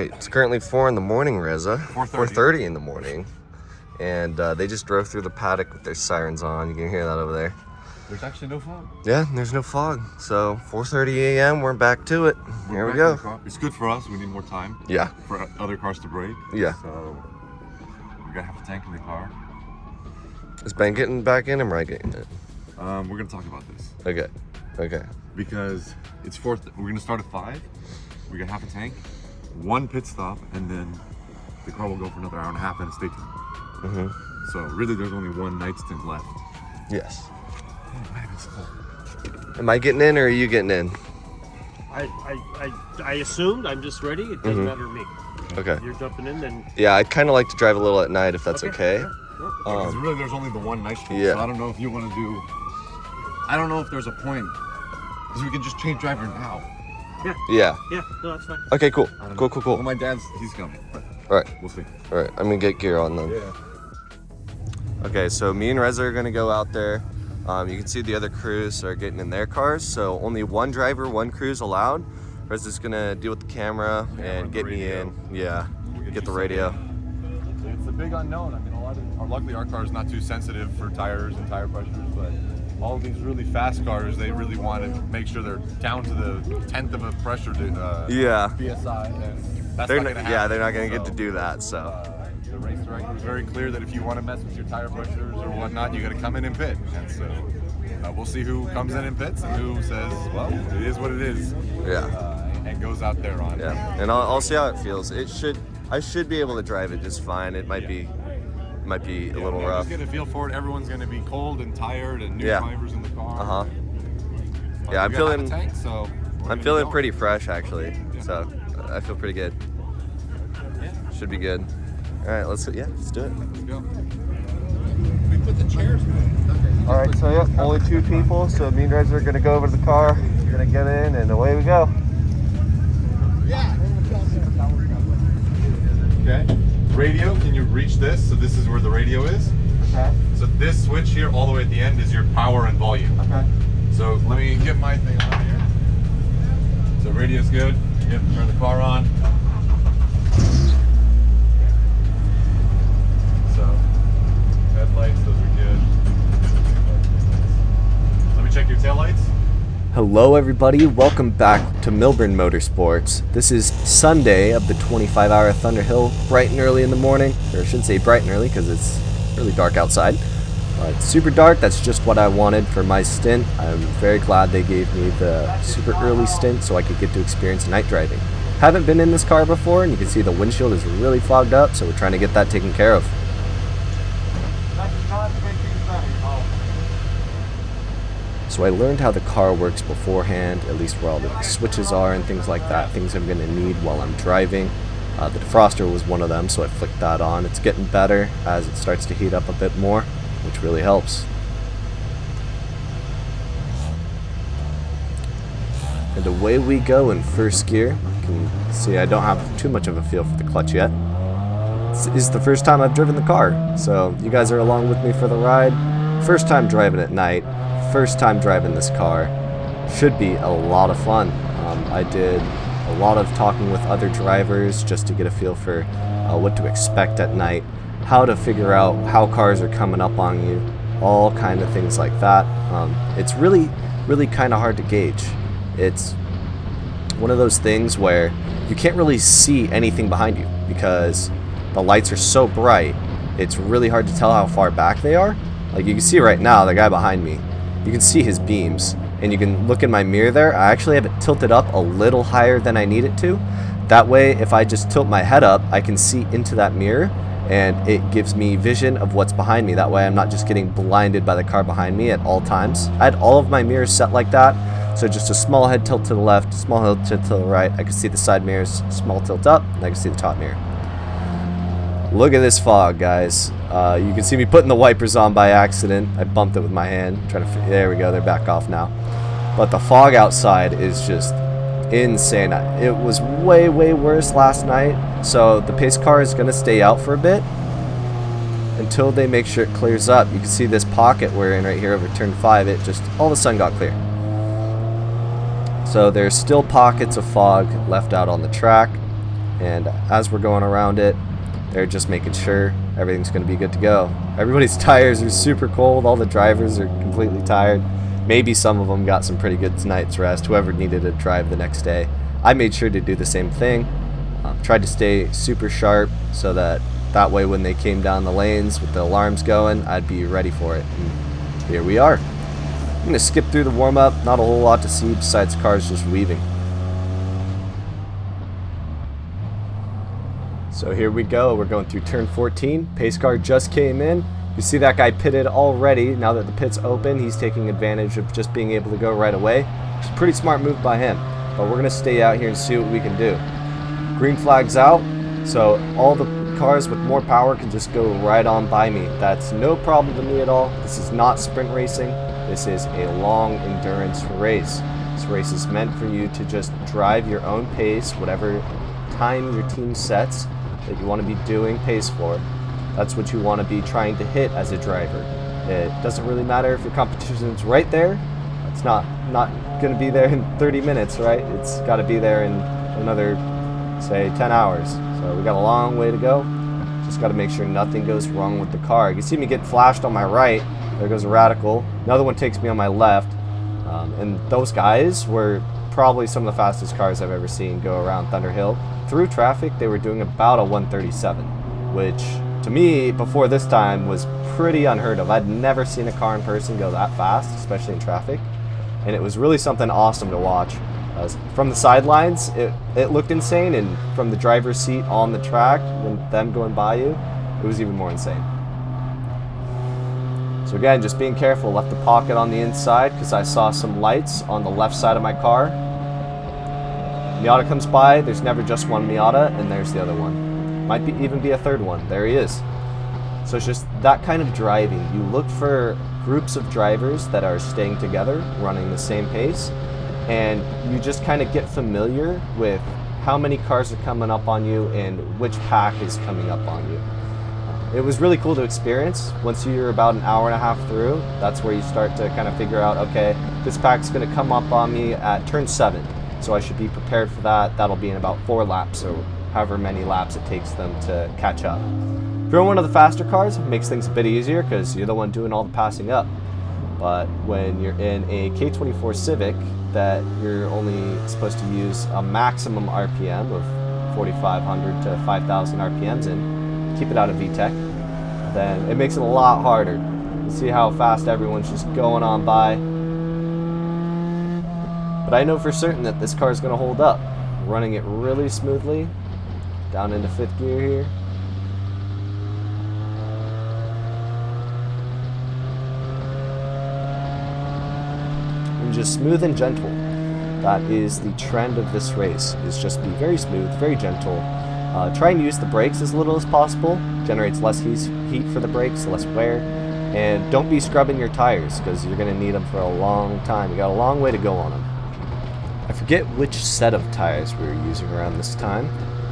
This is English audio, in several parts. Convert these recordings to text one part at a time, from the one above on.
right, it's currently 4 in the morning, Reza. 4:30. 4:30 in the morning. And they just drove through the paddock with their sirens on. You can hear that over there. There's actually no fog. Yeah, there's no fog. So 4:30 a.m. we're back to it. Here we go. It's good for us. We need more time. Yeah. For other cars to brake. Yeah. So we got half a tank in the car. Is Ben getting back in? Am I getting it? We're gonna talk about this. Okay. Okay. Because it's 4th. We're gonna start at 5. We got half a tank, 1 pit stop, and then the car will go for another hour and a half and a state time. Mm-hmm. So really, there's only 1 night stint left. Yes. Oh, man, it's cold. Am I getting in or are you getting in? I assumed. I'm just ready. It doesn't matter to me. Okay. You're jumping in, then. Yeah, I'd kind of like to drive a little at night if that's okay. Sure. Because really, there's only the 1 night stint. Yeah. So I don't know if you want to do. I don't know if there's a point. Because we can just change driver now. Yeah. Yeah. Yeah. No, that's fine. Okay, cool. Cool. Well, my dad's, he's coming. But All right. we'll see. All right. I'm going to get gear on then. Yeah. Okay, so me and Reza are going to go out there. You can see the other crews are getting in their cars. So only 1 driver, 1 crew's allowed. Reza's going to deal with the camera and get me in. Yeah. Get the radio. It's a big unknown. I mean, luckily our car is not too sensitive for tires and tire pressures, but all of these really fast cars, they really want to make sure they're down to the 10th of a pressure Yeah. PSI, and that's They're not going to happen. Yeah, they're not going to get to do that. So. The race director is very clear that if you want to mess with your tire pressures or whatnot, you got to come in and pit. And so we'll see who comes in and pits and who says, well, it is what it is. Yeah. And goes out there on. Yeah. And I'll see how it feels. I should be able to drive it just fine. It might be a little rough. Just get a feel for it. Everyone's going to be cold and tired and new drivers in the car. Uh-huh. Yeah, I'm feeling tank, so I'm feeling pretty fresh actually. So I feel pretty good. Should be good. All right, let's do it. Let's go. We put the chairs in. All right, so yeah, only 2 people. So me and Reza are gonna go over to the car. We're gonna get in, and away we go. Yeah. Okay. Radio, can you reach this? So this is where the radio is. Okay. So this switch here, all the way at the end, is your power and volume. Okay. So let me get my thing on here. So radio's good. Yep, turn the car on. So headlights, those are good. Let me check your taillights. Hello everybody, welcome back to Milburn Motorsports. This is Sunday of the 25-hour Thunderhill, bright and early in the morning. Or I shouldn't say bright and early because it's really dark outside. It's super dark, that's just what I wanted for my stint. I'm very glad they gave me the super early stint so I could get to experience night driving. Haven't been in this car before, and you can see the windshield is really fogged up, so we're trying to get that taken care of. So I learned how the car works beforehand, at least where all the switches are and things like that, things I'm going to need while I'm driving. The defroster was one of them, so I flicked that on. It's getting better as it starts to heat up a bit more, which really helps. And away we go in first gear. You can see I don't have too much of a feel for the clutch yet. This is the first time I've driven the car, so you guys are along with me for the ride. First time driving at night. First time driving this car. Should be a lot of fun. I did a lot of talking with other drivers just to get a feel for what to expect at night, how to figure out how cars are coming up on you, all kind of things like that. It's really kind of hard to gauge. It's one of those things where you can't really see anything behind you because the lights are so bright. It's really hard to tell how far back they are. Like you can see right now, the guy behind me, you can see his beams, and you can look in my mirror there. I actually have it tilted up a little higher than I need it to. That way, if I just tilt my head up, I can see into that mirror, and it gives me vision of what's behind me. That way, I'm not just getting blinded by the car behind me at all times. I had all of my mirrors set like that, so just a small head tilt to the left, small head tilt to the right. I can see the side mirrors, small tilt up, and I can see the top mirror. Look at this fog, guys. You can see me putting the wipers on by accident. I bumped it with my hand. There we go, they're back off now. But the fog outside is just insane. It was way worse last night. So the pace car is going to stay out for a bit until they make sure it clears up. You can see this pocket we're in right here over turn 5. It just all of a sudden got clear. So there's still pockets of fog left out on the track. And as we're going around it, they're just making sure everything's going to be good to go. Everybody's tires are super cold. All the drivers are completely tired. Maybe some of them got some pretty good night's rest, whoever needed to drive the next day. I made sure to do the same thing. Tried to stay super sharp so that way when they came down the lanes with the alarms going, I'd be ready for it. And here we are. I'm going to skip through the warm-up. Not a whole lot to see besides cars just weaving. So here we go. We're going through turn 14. Pace car just came in. You see that guy pitted already. Now that the pit's open, he's taking advantage of just being able to go right away. It's a pretty smart move by him. But we're going to stay out here and see what we can do. Green flag's out, so all the cars with more power can just go right on by me. That's no problem to me at all. This is not sprint racing. This is a long endurance race. This race is meant for you to just drive your own pace, whatever time your team sets that you want to be doing pace for. That's what you want to be trying to hit as a driver. It doesn't really matter if your competition's right there. It's not going to be there in 30 minutes, right? It's got to be there in another, say, 10 hours. So we got a long way to go. Just got to make sure nothing goes wrong with the car. You can see me get flashed on my right. There goes a radical. Another one takes me on my left. And those guys were probably some of the fastest cars I've ever seen go around Thunder Hill. Through traffic, they were doing about a 137, which to me, before this time, was pretty unheard of. I'd never seen a car in person go that fast, especially in traffic. And it was really something awesome to watch. From the sidelines, it looked insane, and from the driver's seat on the track, when them going by you, it was even more insane. So again, just being careful. Left the pocket on the inside because I saw some lights on the left side of my car. Miata comes by. There's never just one Miata, and there's the other one. Might even be a third one. There he is. So it's just that kind of driving. You look for groups of drivers that are staying together, running the same pace, and you just kind of get familiar with how many cars are coming up on you and which pack is coming up on you. It was really cool to experience. Once you're about an hour and a half through, that's where you start to kind of figure out, okay, this pack's going to come up on me at turn 7, so I should be prepared for that. That'll be in about 4 laps, or however many laps it takes them to catch up. If you're one of the faster cars, it makes things a bit easier because you're the one doing all the passing up. But when you're in a K24 Civic that you're only supposed to use a maximum RPM of 4,500 to 5,000 RPMs and keep it out of VTEC, then it makes it a lot harder. You see how fast everyone's just going on by. But I know for certain that this car is going to hold up. Running it really smoothly. Down into 5th gear here. And just smooth and gentle. That is the trend of this race, is just be very smooth, very gentle. Try and use the brakes as little as possible. Generates less heat for the brakes, less wear. And don't be scrubbing your tires because you're going to need them for a long time. You got a long way to go on them. I forget which set of tires we were using around this time,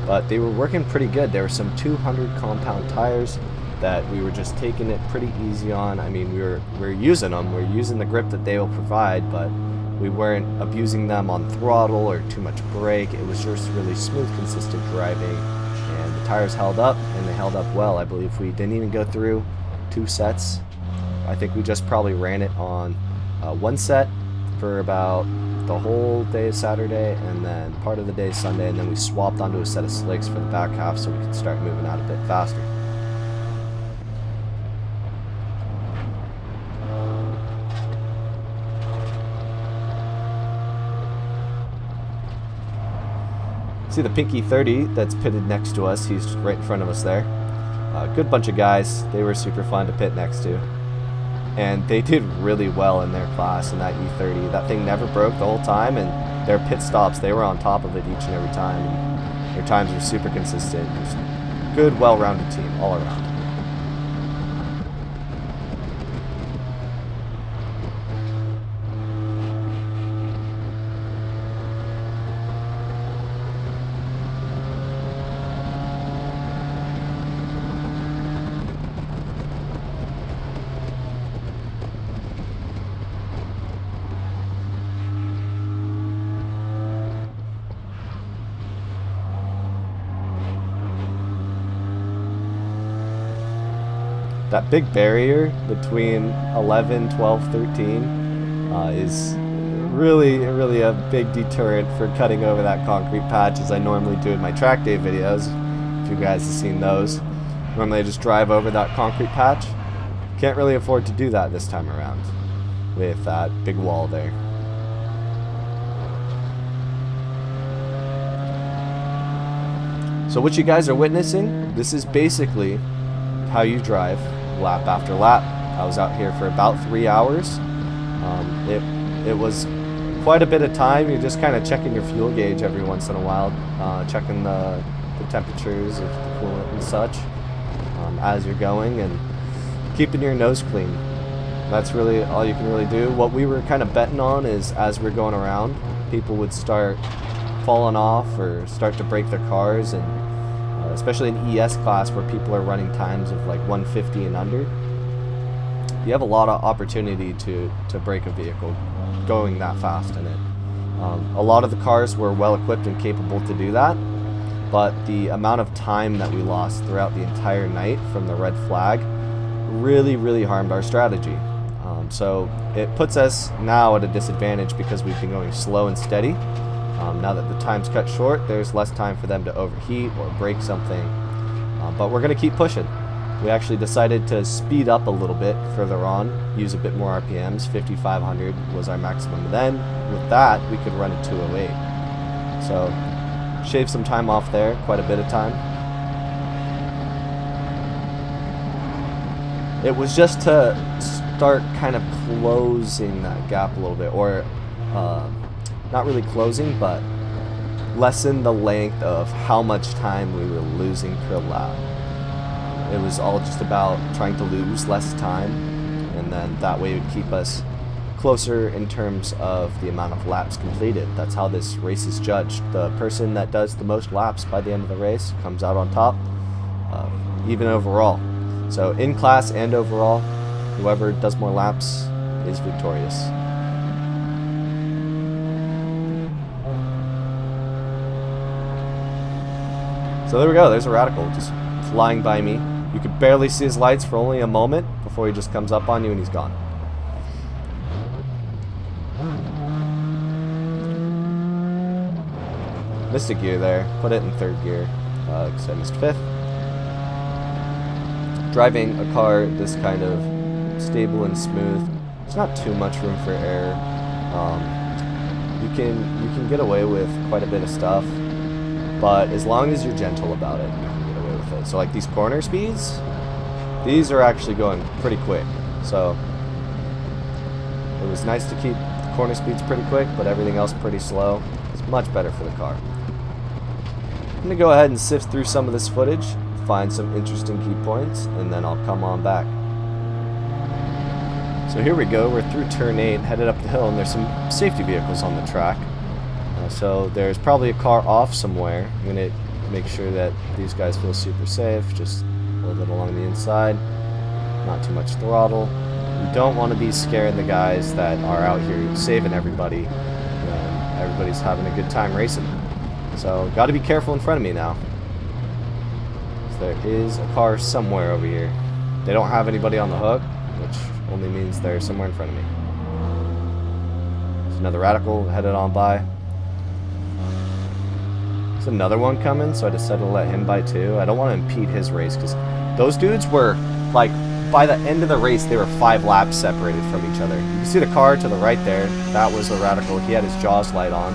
but they were working pretty good. There were some 200 compound tires that we were just taking it pretty easy on. I mean, we were using them. We're using the grip that they will provide, but we weren't abusing them on throttle or too much brake. It was just really smooth, consistent driving, and the tires held up, and they held up well. I believe we didn't even go through 2 sets. I think we just probably ran it on 1 set for about the whole day of Saturday, and then part of the day Sunday, and then we swapped onto a set of slicks for the back half so we could start moving out a bit faster. See the Pinky 30 that's pitted next to us. He's right in front of us there. Good bunch of guys. They were super fun to pit next to. And they did really well in their class in that E30. That thing never broke the whole time, and their pit stops, they were on top of it each and every time. And their times were super consistent. It was a good, well-rounded team all around. That big barrier between 11, 12, 13 is really a big deterrent for cutting over that concrete patch, as I normally do in my track day videos, if you guys have seen those. Normally I just drive over that concrete patch. Can't really afford to do that this time around with that big wall there. So what you guys are witnessing, this is basically how you drive lap after lap. I was out here for about 3 hours. It was quite a bit of time. You're just kind of checking your fuel gauge every once in a while, checking the temperatures of the coolant and such as you're going, and keeping your nose clean. That's really all you can really do. What we were kind of betting on is, as we're going around, people would start falling off or start to break their cars, and especially in ES class where people are running times of like 150 and under, you have a lot of opportunity to break a vehicle going that fast in it. A lot of the cars were well equipped and capable to do that, but the amount of time that we lost throughout the entire night from the red flag really harmed our strategy. So it puts us now at a disadvantage because we've been going slow and steady. Now that the time's cut short, there's less time for them to overheat or break something, but we're going to keep pushing. We actually decided to speed up a little bit further on, use a bit more RPMs. 5,500 was our maximum then. With that, we could run at 208. So shave some time off there, quite a bit of time. It was just to start kind of closing that gap a little bit, or not really closing, but lessen the length of how much time we were losing per lap. It was all just about trying to lose less time, and then that way it would keep us closer in terms of the amount of laps completed. That's how this race is judged. The person that does the most laps by the end of the race comes out on top, even overall. So in class and overall, whoever does more laps is victorious. So there we go, there's a Radical just flying by me. You could barely see his lights for only a moment before he just comes up on you and he's gone. Missed a gear there, put it in third gear, because I missed fifth. Driving a car this kind of stable and smooth, there's not too much room for error. You can get away with quite a bit of stuff, but as long as you're gentle about it, you can get away with it. So like these corner speeds, these are actually going pretty quick. So it was nice to keep the corner speeds pretty quick, but everything else pretty slow. It's much better for the car. I'm going to go ahead and sift through some of this footage, find some interesting key points, and then I'll come on back. So here we go, we're through turn 8, headed up the hill, and there's some safety vehicles on the track. So there's probably a car off somewhere. I'm going to make sure that these guys feel super safe, just hold it along the inside, not too much throttle. You don't want to be scaring the guys that are out here saving everybody when everybody's having a good time racing. So got to be careful in front of me now. So there is a car somewhere over here. They don't have anybody on the hook, which only means they're somewhere in front of me. There's another Radical headed on by. There's another one coming, so I decided to let him by too. I don't want to impede his race because those dudes were like, by the end of the race, they were 5 laps separated from each other. You can see the car to the right there. That was the Radical. He had his JAWS light on,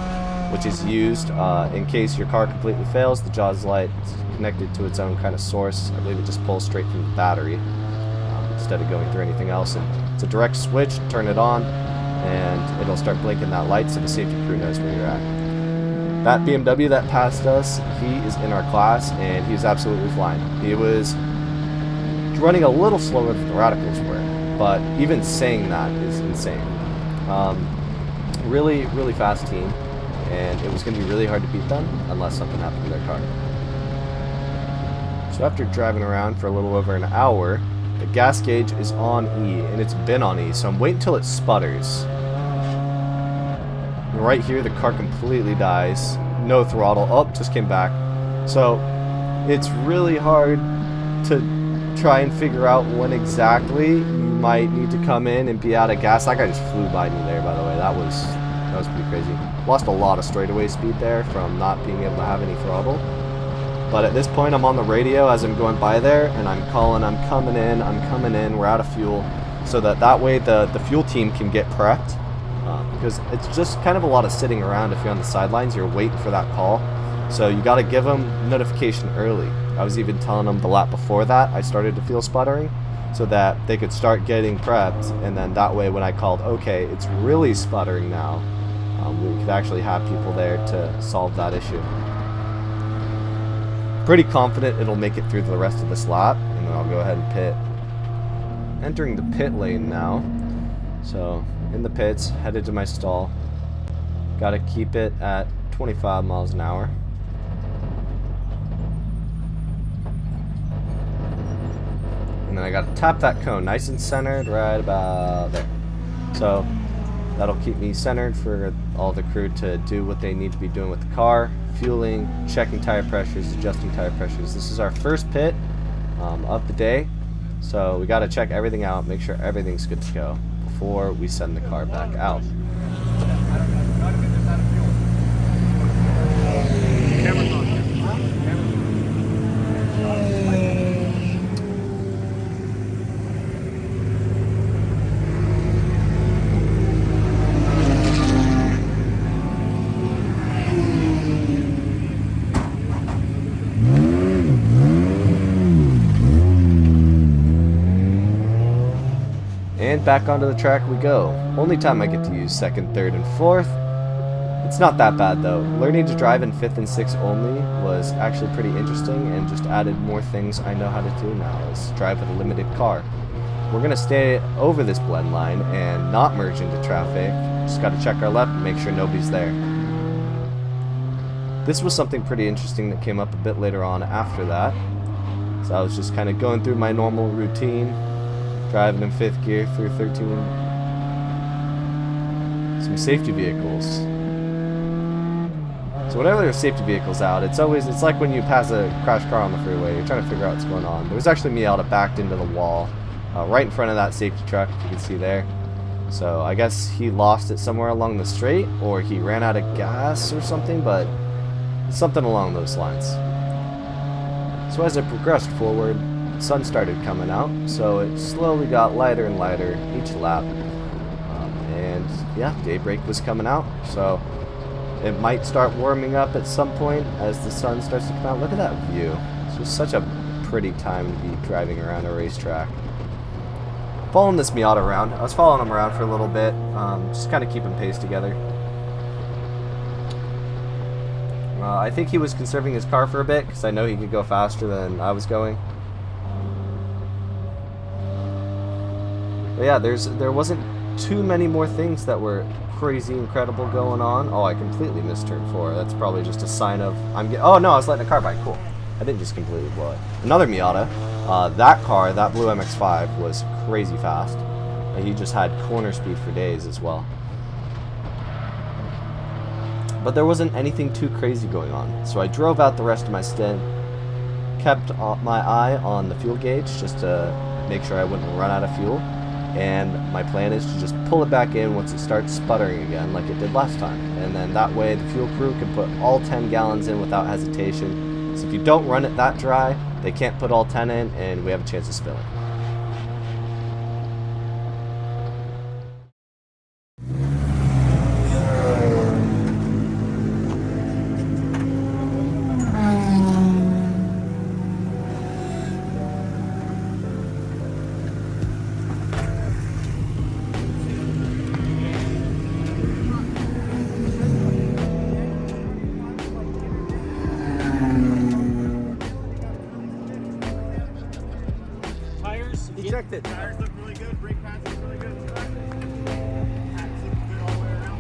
which is used in case your car completely fails. The JAWS light is connected to its own kind of source. I believe it just pulls straight from the battery instead of going through anything else. And it's a direct switch. Turn it on, and it'll start blinking that light so the safety crew knows where you're at. That BMW that passed us, he is in our class, and he's absolutely flying. He was running a little slower than the Radicals were, but even saying that is insane. Really fast team, and it was going to be really hard to beat them unless something happened to their car. So after driving around for a little over an hour, the gas gauge is on E, and it's been on E, so I'm waiting until it sputters. And right here, the car completely dies. No throttle. Oh, just came back. So it's really hard to try and figure out when exactly you might need to come in and be out of gas. That guy just flew by me there, by the way. That was pretty crazy. Lost a lot of straightaway speed there from not being able to have any throttle. But at this point, I'm on the radio as I'm going by there, and I'm calling, I'm coming in, we're out of fuel, so that way the fuel team can get prepped. Because it's just kind of a lot of sitting around if you're on the sidelines, you're waiting for that call. So you got to give them notification early. I was even telling them the lap before that I started to feel sputtering, so that they could start getting prepped, and then that way when I called, okay, it's really sputtering now, we could actually have people there to solve that issue. Pretty confident it'll make it through the rest of this lap, and then I'll go ahead and pit. Entering the pit lane now, so in the pits, headed to my stall. Got to keep it at 25 miles an hour. And then I got to tap that cone nice and centered right about there. So that'll keep me centered for all the crew to do what they need to be doing with the car. Fueling, checking tire pressures, adjusting tire pressures. This is our first pit of the day. So we got to check everything out, make sure everything's good to go before we send the car back out. Camera's on. And back onto the track we go. Only time I get to use second, third, and fourth. It's not that bad though. Learning to drive in fifth and sixth only was actually pretty interesting and just added more things I know how to do now, is drive with a limited car. We're going to stay over this blend line and not merge into traffic. Just got to check our left and make sure nobody's there. This was something pretty interesting that came up a bit later on after that. So I was just kind of going through my normal routine, driving in fifth gear through 13. Some safety vehicles. So whenever there's safety vehicles out, it's like when you pass a crashed car on the freeway, you're trying to figure out what's going on. There was actually Miata backed into the wall, right in front of that safety truck, if you can see there. So I guess he lost it somewhere along the straight, or he ran out of gas or something, but something along those lines. So as I progressed forward, the sun started coming out, so it slowly got lighter and lighter each lap. And yeah, daybreak was coming out, so it might start warming up at some point as the sun starts to come out. Look at that view. It's just such a pretty time to be driving around a racetrack. Following this Miata around. I was following him around for a little bit, just kind of keeping pace together. I think he was conserving his car for a bit, because I know he could go faster than I was going. But yeah, there wasn't too many more things that were crazy incredible going on. Oh, I completely missed turn 4. That's probably just a sign of oh no, I was letting a car by. Cool. I didn't just completely blow it. Another Miata. That car, that blue MX-5, was crazy fast. He just had corner speed for days as well. But there wasn't anything too crazy going on. So I drove out the rest of my stint, kept my eye on the fuel gauge just to make sure I wouldn't run out of fuel. And my plan is to just pull it back in once it starts sputtering again like it did last time. And then that way the fuel crew can put all 10 gallons in without hesitation. So if you don't run it that dry, they can't put all 10 in and we have a chance of spilling. He checked it. Tires look really good. Brake pads look really good. Pads look good all the way around.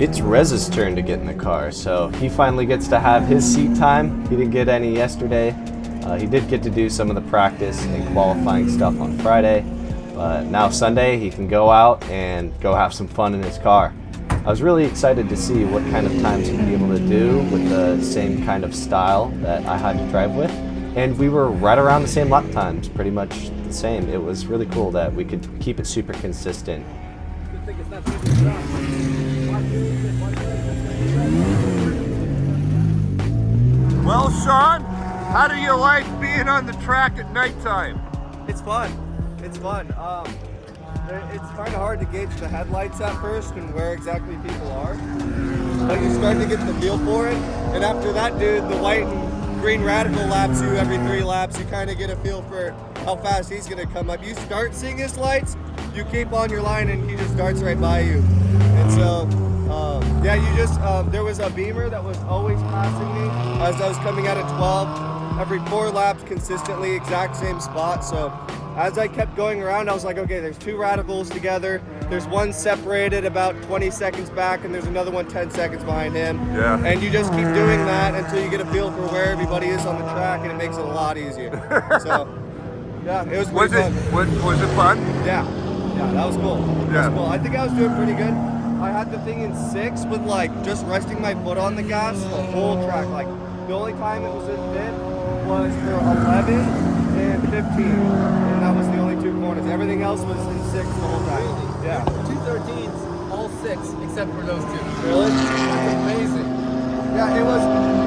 It's Rez's turn to get in the car, so he finally gets to have his seat time. He didn't get any yesterday. He did get to do some of the practice and qualifying stuff on Friday, but now Sunday he can go out and go have some fun in his car. I was really excited to see what kind of times he'd be able to do with the same kind of style that I had to drive with. And we were right around the same lap times, pretty much the same. It was really cool that we could keep it super consistent. Well, Sean, how do you like being on the track at nighttime? It's fun. It's fun. It's kind of hard to gauge the headlights at first and where exactly people are. But you start to get the feel for it. And after that, dude, the white and green radical laps you every 3 laps. You kind of get a feel for how fast he's going to come up. You start seeing his lights, you keep on your line, and he just darts right by you. And so, yeah, you just, there was a Beamer that was always passing me as I was coming out at 12. Every 4 laps consistently, exact same spot. So as I kept going around, I was like, okay, there's 2 radicals together. There's one separated about 20 seconds back, and there's another one 10 seconds behind him. Yeah. And you just keep doing that until you get a feel for where everybody is on the track, and it makes it a lot easier. So, yeah, it was pretty fun. Was it fun? Yeah, that was cool. Yeah. That was cool. I think I was doing pretty good. I had the thing in 6 with like just resting my foot on the gas the whole track. Like the only time it was in 5th was for 11 and 15, and that was the only 2 corners. Everything else was in 6 the whole time. Really? Yeah. 213s, all 6 except for those 2. Really? That's amazing. Yeah, it was.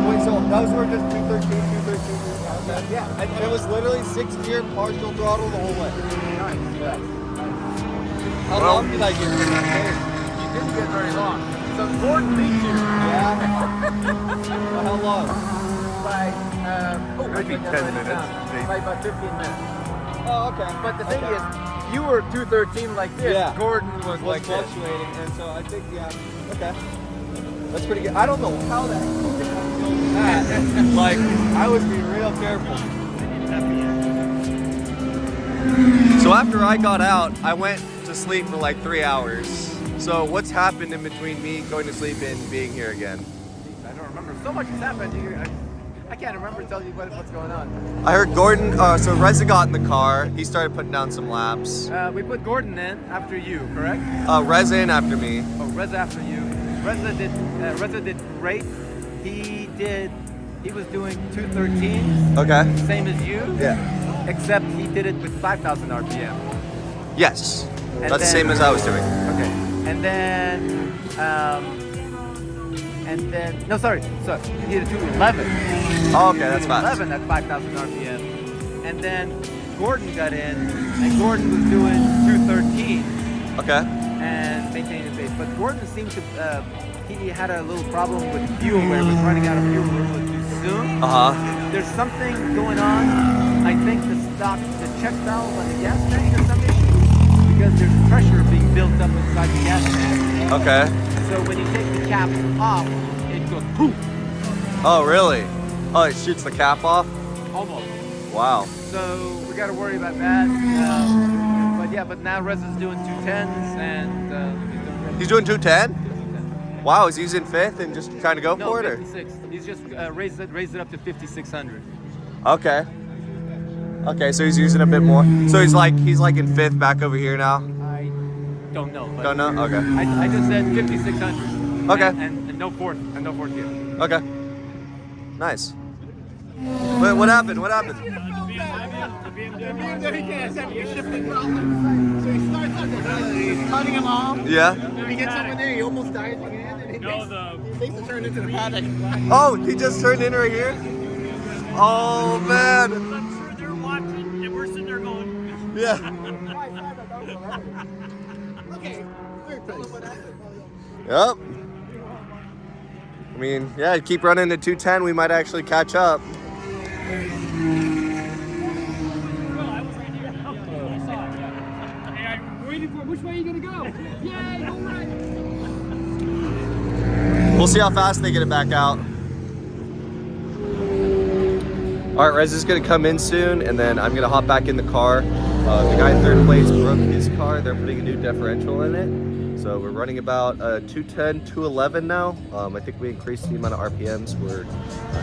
Wait, so those were just 213. Yeah, and it was literally 6 gear partial throttle the whole way. Nice. Yeah. How Well- long did I get? You didn't get very long. So Gordon beat you. Yeah. How long? By, Maybe 10 minutes. By about 15 minutes. Oh, okay. But the thing is, you were 213 like this. Yeah. Gordon was like this. fluctuating, and so I think, yeah, okay. That's pretty good. I don't know how that that. Like, I would be real careful. So after I got out, I went to sleep for like 3 hours. So what's happened in between me going to sleep and being here again? I don't remember. So much has happened. I can't remember to tell you what's going on. I heard Gordon, so Reza got in the car. He started putting down some laps. We put Gordon in after you, correct? Reza in after me. Oh, Reza after you. Reza did great. He was doing 213s, Okay. same as you. Yeah. Except he did it with 5,000 RPM. Yes. And That's the same as I was doing. Okay. And then, no, sorry. So he did a 211. Oh, okay, that's fast. 11 at 5,000 RPM. And then Gordon got in, and Gordon was doing 213 Okay. and maintaining the pace. But Gordon seemed to, he had a little problem with fuel where he was running out of fuel a little bit too soon. Uh-huh. There's something going on. I think the check valve on the gas tank or something, because there's pressure being built up inside the gas tank. Okay. So when you take the cap off, it goes poof, Oh, really? Oh, it shoots the cap off? almost. Wow. So we got to worry about that. But now Reza's doing 210s and He's doing 210? 210. Wow, is he using 5th and just trying to go No, for it? Or? 56. He's just raised it up to 5,600. Okay. Okay, so he's using a bit more. So he's like in 5th back over here now? I don't know. But Don't know? Okay. I just said 5,600. Okay. And no fourth gear. Okay. Nice. Wait, what happened? What happened? He's cutting him off. Yeah? He gets over there, he almost dies again, and he thinks to turn into the paddock. Oh, he just turned in right here? Oh, man. I'm sure they're watching, and we're sitting there going, Yeah. Okay, third place. Yep. I mean, yeah, keep running to 210, we might actually catch up. well, I was right here. I saw it. And I'm waiting for which way are you going to go? Yay, go right. We'll see how fast they get it back out. All right, Rez is gonna come in soon, and then I'm gonna hop back in the car. The guy in 3rd place broke his car. They're putting a new differential in it. So we're running about 210, 211 now. I think we increased the amount of RPMs we're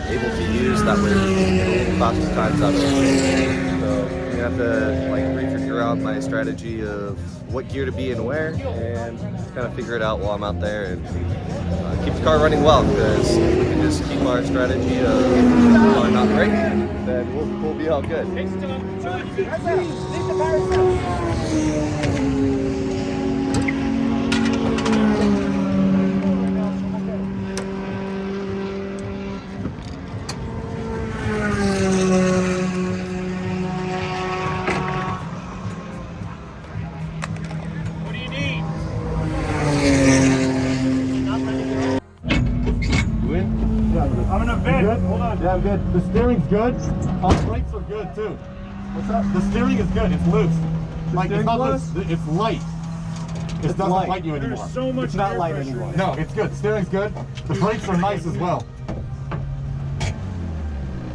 able to use. That way we can get a little faster times out of it. So you're gonna have to like read your out my strategy of what gear to be in where, and kind of figure it out while I'm out there and keep the car running well, because if we can just keep our strategy of not braking, then we'll be all good. I'm in a bed. Good? Hold on. Yeah, I'm good. The steering's good. The brakes are good too. What's up? The steering is good. It's loose. Like it's not loose. It's light. It doesn't bite you anymore. There's so much it's not light pressure. anymore. No, it's good. The steering's good. The brakes are nice as well.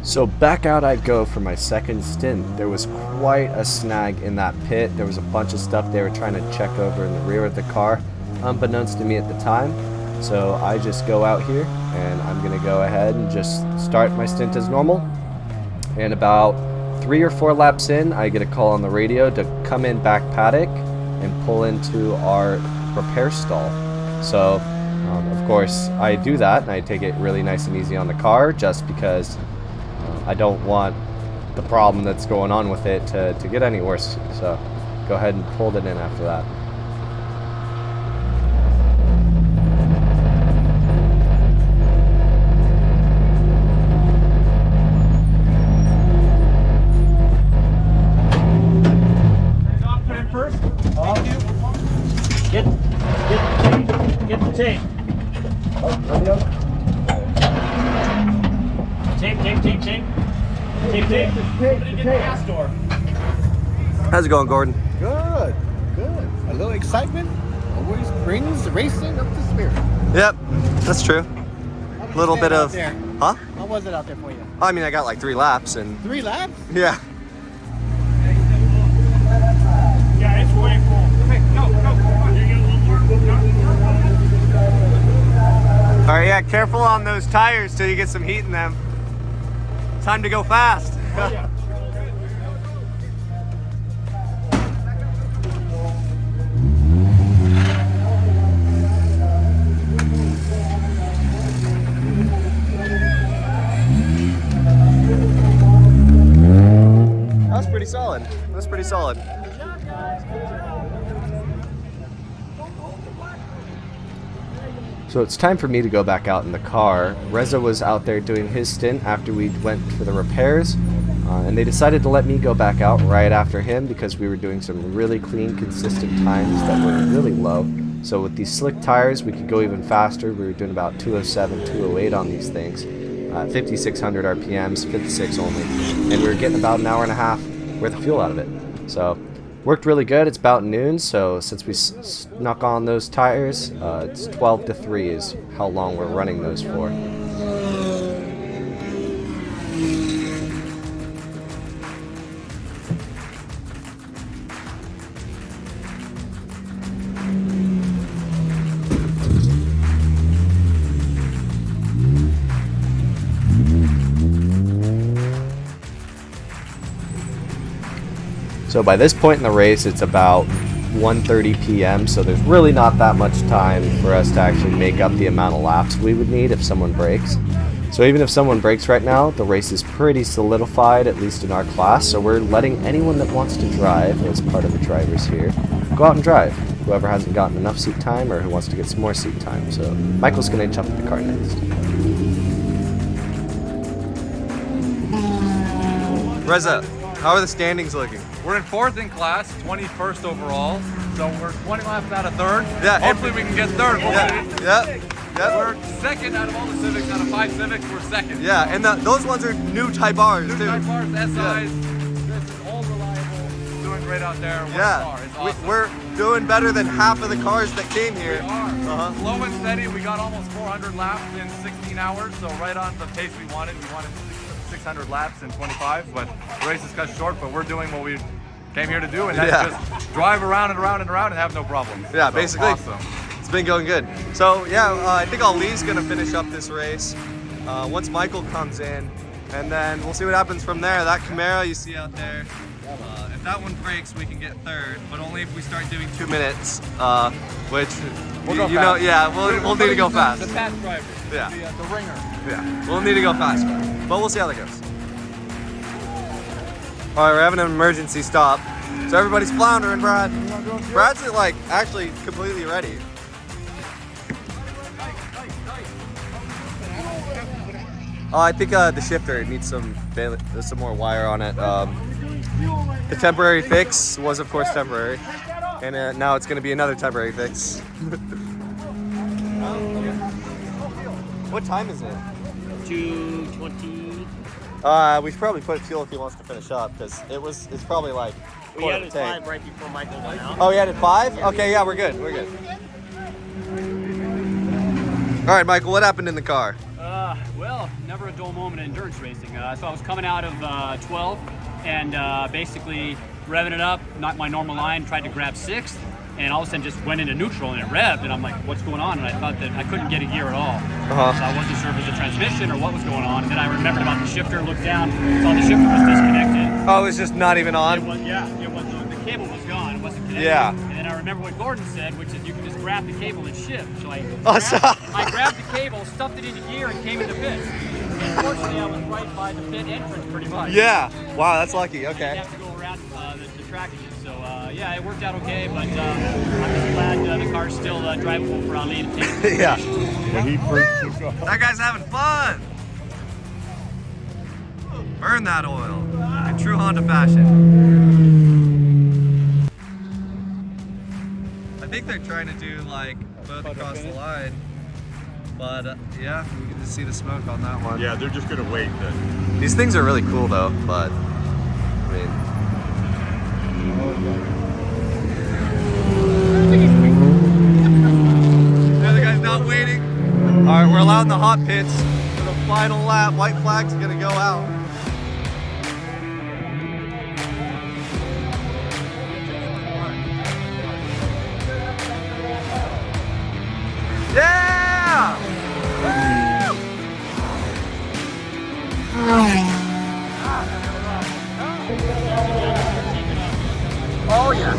So back out I go for my second stint. There was quite a snag in that pit. There was a bunch of stuff they were trying to check over in the rear of the car, unbeknownst to me at the time. So I just go out here and I'm gonna go ahead and just start my stint as normal. And about 3 or 4 laps in, I get a call on the radio to come in back paddock and pull into our repair stall. So of course I do that, and I take it really nice and easy on the car, just because I don't want the problem that's going on with it to get any worse. So go ahead and pulled it in after that. Get the tape. Tape. Put it in the gas door. How's it going, Gordon? Good. A little excitement always brings the racing up to spirit. Yep, that's true. A little bit of... There. Huh? How was it out there for you? I mean, I got like 3 laps and... 3 laps? Yeah. Yeah, it's way full. Hey, go. Come on, you get a little more. All right, yeah, careful on those tires till you get some heat in them. Time to go fast. Oh, yeah. That's pretty solid. That's pretty solid. So it's time for me to go back out in the car. Reza was out there doing his stint after we went for the repairs, and they decided to let me go back out right after him because we were doing some really clean, consistent times that were really low. So with these slick tires, we could go even faster. We were doing about 207, 208 on these things, 5,600 RPMs, 56 only, and we were getting about an hour and a half worth of fuel out of it. So worked really good. It's about noon, so since we snuck on those tires, it's 12 to 3 is how long we're running those for. So by this point in the race, it's about 1:30 p.m., so there's really not that much time for us to actually make up the amount of laps we would need if someone breaks. So even if someone breaks right now, the race is pretty solidified, at least in our class, so we're letting anyone that wants to drive, as part of the drivers here, go out and drive. Whoever hasn't gotten enough seat time or who wants to get some more seat time. So Michael's going to jump in the car next. Reza, how are the standings looking? We're in 4th in class, 21st overall, so we're 20 laps out of 3rd. Yeah, hopefully we can get 3rd. Yeah. We're 2nd out of all the civics. Out of 5 civics, we're 2nd. Yeah, and those ones are new Type Rs too. Type Rs, SIs. Yeah. This is all reliable. Doing great out there. Yeah, It's awesome. we're doing better than half of the cars that came here. We are. Slow and steady. We got almost 400 laps in 16 hours, so right on the pace we wanted. We wanted 600 laps in 25, but the race is cut short, but we're doing what we came here to do, and that's just drive around and around and around and have no problems. Yeah, so, basically. Awesome. It's been going good. So yeah, I think Ali's gonna finish up this race once Michael comes in, and then we'll see what happens from there. That Camaro you see out there If that one breaks, we can get third, but only if we start doing 2 minutes, which We'll go you know, fast. yeah, we'll need to go fast. The fast driver. Yeah. The ringer. Yeah, we'll need to go fast, but we'll see how that goes. All right, we're having an emergency stop, so everybody's floundering. Brad's like actually completely ready. Oh, I think the shifter needs some more wire on it. The temporary fix was, of course, temporary, and now it's going to be another temporary fix. What time is it? 2:20. We should probably put fuel if he wants to finish up, because it's probably like We quarter added to 10. 5 right before Michael went out. Oh, he added 5? Okay, yeah, we're good. We're good. All right, Michael, what happened in the car? Well, never a dull moment in endurance racing. So I was coming out of 12 and basically revving it up, not my normal line, tried to grab 6th, and all of a sudden just went into neutral and it revved, and I'm like, what's going on? And I thought that I couldn't get a gear at all. So I wasn't sure if it was a transmission or what was going on, and then I remembered about the shifter, looked down, saw the shifter was disconnected. Oh, it was just not even on? It was, the cable was gone, it wasn't connected. Yeah. And then I remember what Gordon said, which is you can just grab the cable and shift. So I grabbed the cable, stuffed it into gear, and came into pit. And fortunately, I was right by the pit entrance pretty much. Yeah. Wow, that's lucky. I Okay. didn't have to go around the track again. So yeah, it worked out okay, but I'm just glad the car's still drivable for Ali to take. Yeah. That guy's having fun. Burn that oil in true Honda fashion. I think they're trying to do like both across the line, but yeah, we can just see the smoke on that one. Yeah, they're just gonna wait then. These things are really cool though, but I mean. The other guy's not waiting. All right, we're allowing the hot pits for the final lap. White flag's gonna go out. Yeah! Oh yeah.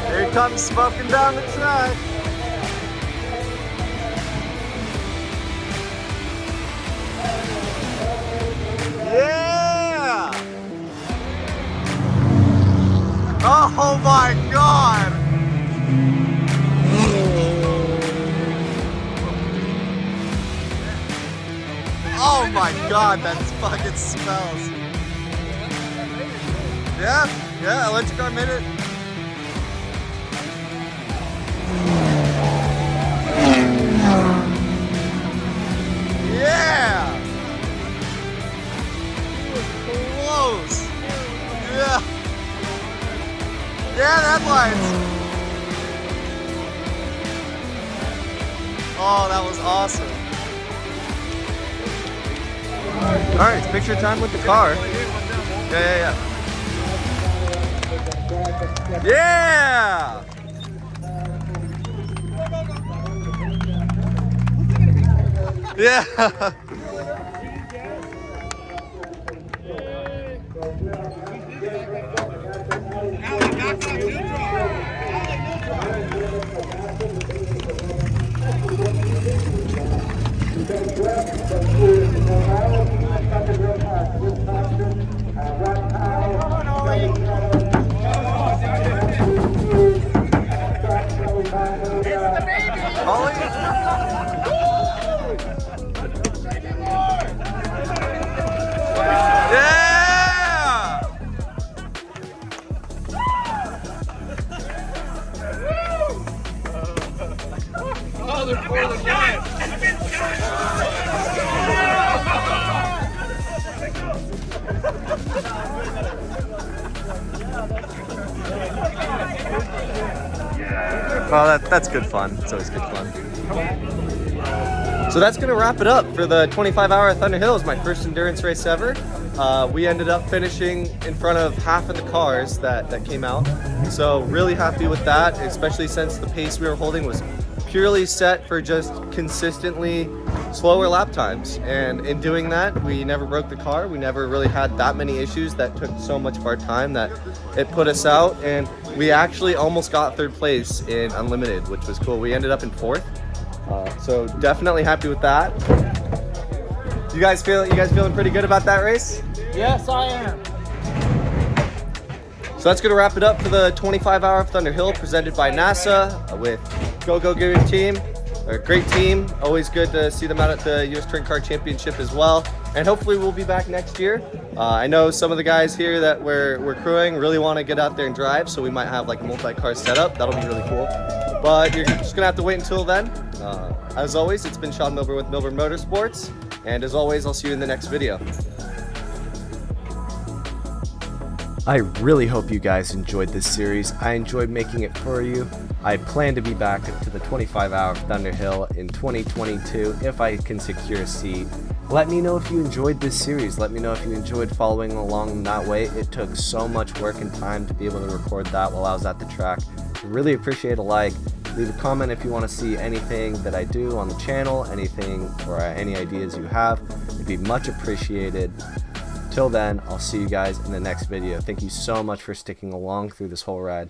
Here he comes smoking down the track. Yeah! Oh my God! Oh my God, that fucking smells. Yeah, electric car made it. Yeah! He was close. Yeah. Yeah, that lights. Oh, that was awesome. All right, it's picture time with the car. Yeah. Yeah! Yeah! Yeah! Oh, that's good fun. It's always good fun. So that's going to wrap it up for the 25-hour Thunder Hills, my first endurance race ever. We ended up finishing in front of half of the cars that came out. So really happy with that, especially since the pace we were holding was purely set for just consistently slower lap times. And in doing that, we never broke the car. We never really had that many issues that took so much of our time that it put us out. And we actually almost got third place in Unlimited, which was cool. We ended up in fourth. So definitely happy with that. You guys feeling pretty good about that race? Yes, I am. So that's going to wrap it up for the 25-hour Thunder Hill presented by NASA with gogogear team. They're a great team. Always good to see them out at the US Touring Car Championship as well. And hopefully we'll be back next year. I know some of the guys here that we're crewing really want to get out there and drive, so we might have like a multi-car setup. That'll be really cool. But you're just going to have to wait until then. As always, it's been Sean Milburn with Milburn Motorsports. And as always, I'll see you in the next video. I really hope you guys enjoyed this series. I enjoyed making it for you. I plan to be back to the 25-hour Thunder Hill in 2022 if I can secure a seat. Let me know if you enjoyed this series. Let me know if you enjoyed following along that way. It took so much work and time to be able to record that while I was at the track. I really appreciate a like. Leave a comment if you want to see anything that I do on the channel, anything or any ideas you have. It'd be much appreciated. Till then, I'll see you guys in the next video. Thank you so much for sticking along through this whole ride.